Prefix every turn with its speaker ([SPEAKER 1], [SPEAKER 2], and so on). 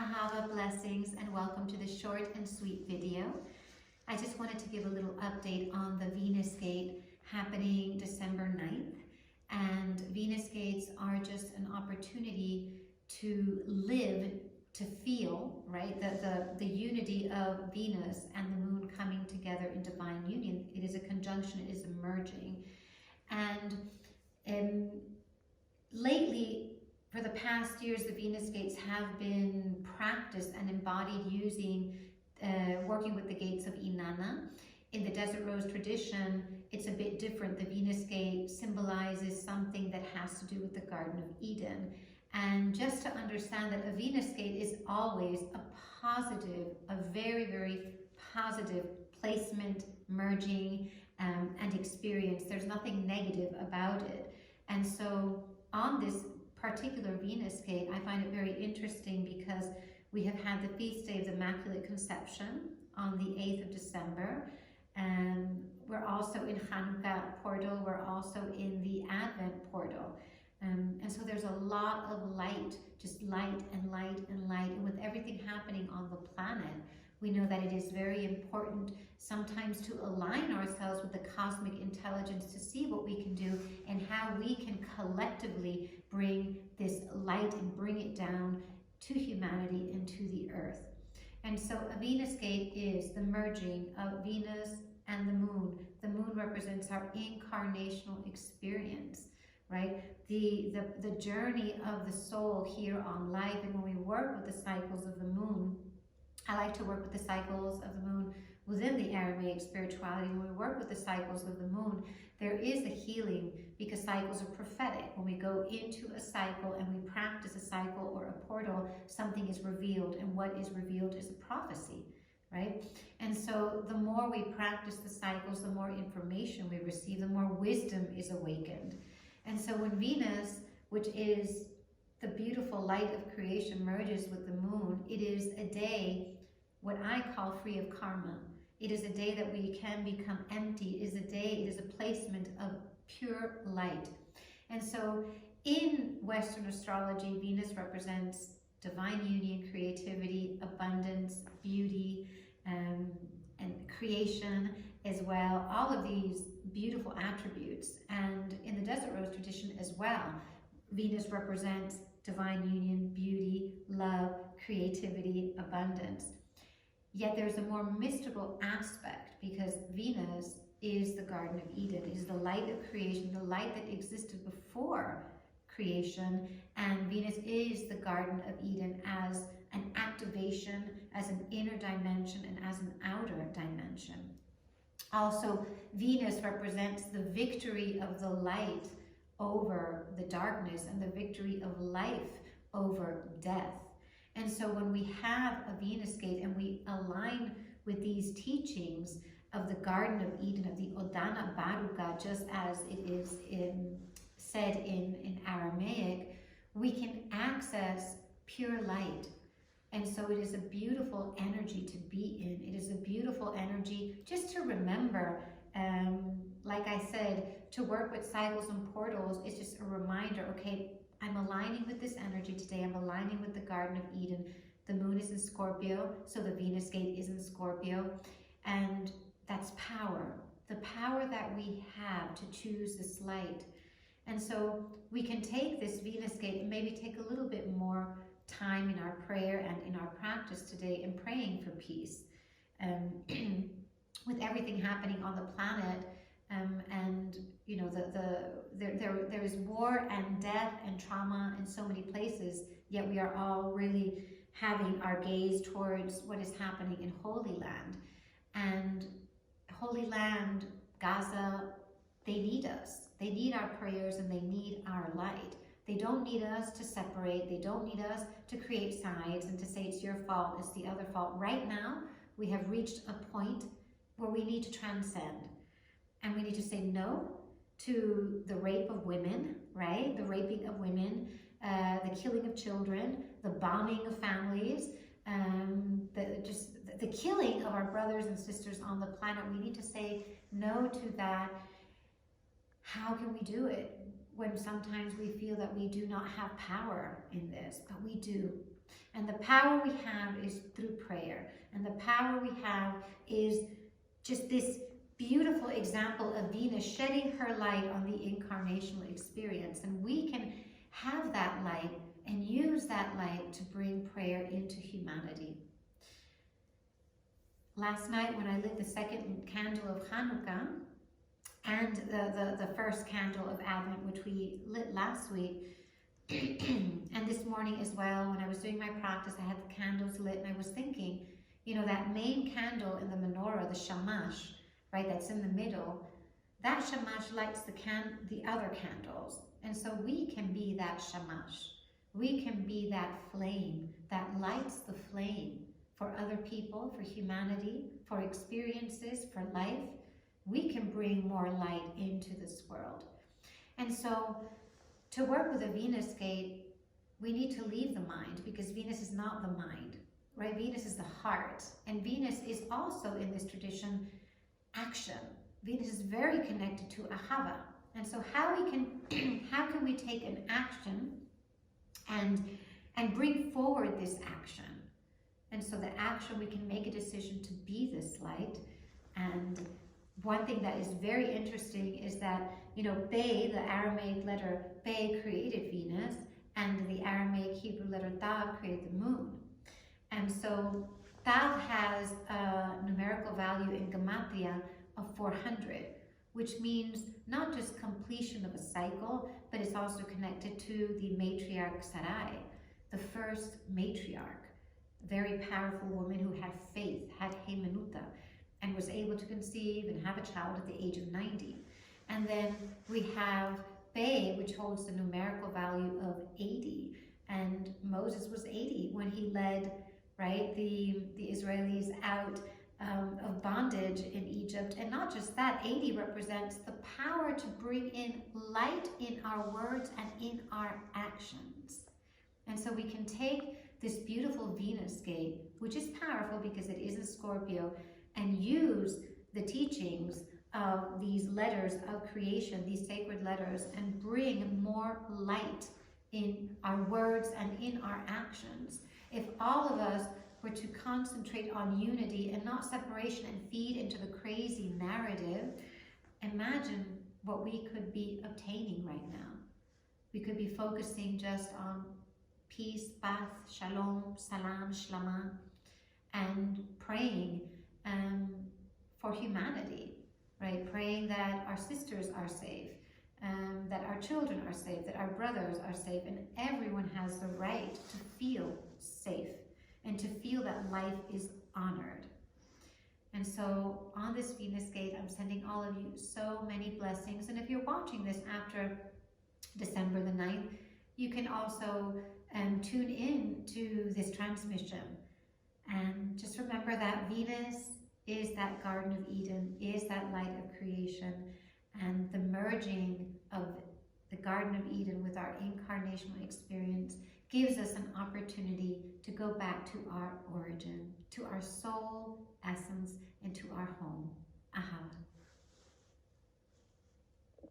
[SPEAKER 1] Ahava blessings and welcome to this short and sweet video. I just wanted to give a little update on the Venus Gate happening December 9th. And Venus Gates are just an opportunity to live, to feel, right? The unity of Venus and the moon coming together in divine union. It is a conjunction, it is a merging. And lately, for the past years, the Venus Gates have been practiced and embodied using, working with the gates of Inanna. In the Desert Rose tradition, it's a bit different. The Venus Gate symbolizes something that has to do with the Garden of Eden. And just to understand that a Venus Gate is always a positive, a very, very positive placement, merging, and experience. There's nothing negative about it. And so on this particular Venus Gate, I find it very interesting because we have had the feast day of the Immaculate Conception on the 8th of December. We're also in Hanukkah portal, we're also in the Advent portal. And so there's a lot of light, just light and light and light. And with everything happening on the planet, we know that it is very important sometimes to align ourselves with the cosmic intelligence to see what we can do and how we can collectively bring this light and bring it down to humanity and to the earth. And so a Venus Gate is the merging of Venus and the moon. The moon represents our incarnational experience, right? The journey of the soul here on life. And when we work with the cycles of the moon, I like to work with the cycles of the moon within the Aramaic spirituality. When we work with the cycles of the moon, there is a healing because cycles are prophetic. When we go into a cycle and we practice a cycle or a portal, something is revealed, and what is revealed is a prophecy, right? And so the more we practice the cycles, the more information we receive, the more wisdom is awakened. And so when Venus, which is the beautiful light of creation, merges with the moon, it is a day, what I call free of karma. It is a day that we can become empty. It is a day, it is a placement of pure light. And so in Western astrology, Venus represents divine union, creativity, abundance, beauty, and creation as well. All of these beautiful attributes. And in the Desert Rose tradition as well, Venus represents divine union, beauty, love, creativity, abundance. Yet there's a more mystical aspect because Venus is the Garden of Eden. It is the light of creation, the light that existed before creation. And Venus is the Garden of Eden as an activation, as an inner dimension, and as an outer dimension. Also, Venus represents the victory of the light over the darkness and the victory of life over death. And so when we have a Venus Gate and we align with these teachings of the Garden of Eden, of the Odana Baruka, just as it is said in Aramaic, we can access pure light. And so it is a beautiful energy to be in. It is a beautiful energy just to remember, like I said, to work with cycles and portals is just a reminder, okay, I'm aligning with this energy today. I'm aligning with the Garden of Eden. The moon is in Scorpio, so the Venus Gate is in Scorpio. And that's power. The power that we have to choose this light. And so we can take this Venus Gate and maybe take a little bit more time in our prayer and in our practice today in praying for peace. With everything happening on the planet, and you know, there is war and death and trauma in so many places, yet we are all really having our gaze towards what is happening in Holy Land. And Holy Land, Gaza, they need us. They need our prayers and they need our light. They don't need us to separate. They don't need us to create sides and to say it's your fault, it's the other fault. Right now, we have reached a point where we need to transcend. And we need to say no to the rape of women, right? The raping of women, the killing of children, the bombing of families, the killing of our brothers and sisters on the planet. We need to say no to that. How can we do it when sometimes we feel that we do not have power in this? But we do. And the power we have is through prayer. And the power we have is just this beautiful example of Venus shedding her light on the incarnational experience. And we can have that light and use that light to bring prayer into humanity. Last night when I lit the second candle of Hanukkah and the first candle of Advent, which we lit last week, and this morning as well, when I was doing my practice, I had the candles lit and I was thinking, you know, that main candle in the menorah, the shamash, right, that's in the middle, that shamash lights the other candles. And so we can be that shamash. We can be that flame that lights the flame for other people, for humanity, for experiences, for life. We can bring more light into this world. And so to work with a Venus gate, we need to leave the mind, because Venus is not the mind, right? Venus is the heart. And Venus is also, in this tradition, action. Venus is very connected to Ahava. And so how can we take an action and bring forward this action? And so the action, we can make a decision to be this light. And one thing that is very interesting is that, you know, Be, the Aramaic letter Be, created Venus, and the Aramaic Hebrew letter Tav created the moon. And so Tav has a numerical value in Gematria of 400, which means not just completion of a cycle, but it's also connected to the matriarch Sarai, the first matriarch, very powerful woman who had faith, had Hemenuta, and was able to conceive and have a child at the age of 90. And then we have Be, which holds the numerical value of 80. And Moses was 80 when he led, right, the Israelis out of bondage in Egypt. And not just that, 80 represents the power to bring in light in our words and in our actions. And so we can take this beautiful Venus gate, which is powerful because it is in Scorpio, and use the teachings of these letters of creation, these sacred letters, and bring more light in our words and in our actions. If all of us were to concentrate on unity and not separation and feed into the crazy narrative, imagine what we could be obtaining right now. We could be focusing just on peace, paz, shalom, salam, shlama, and praying for humanity, right? Praying that our sisters are safe, that our children are safe, that our brothers are safe, and everyone has the right to feel safe and to feel that life is honored. And so on this Venus gate, I'm sending all of you so many blessings. And if you're watching this after December the 9th, you can also tune in to this transmission. And just remember that Venus is that Garden of Eden, is that light of creation, and the merging of the Garden of Eden with our incarnational experience gives us an opportunity to go back to our origin, to our soul essence, and to our home, Ahava.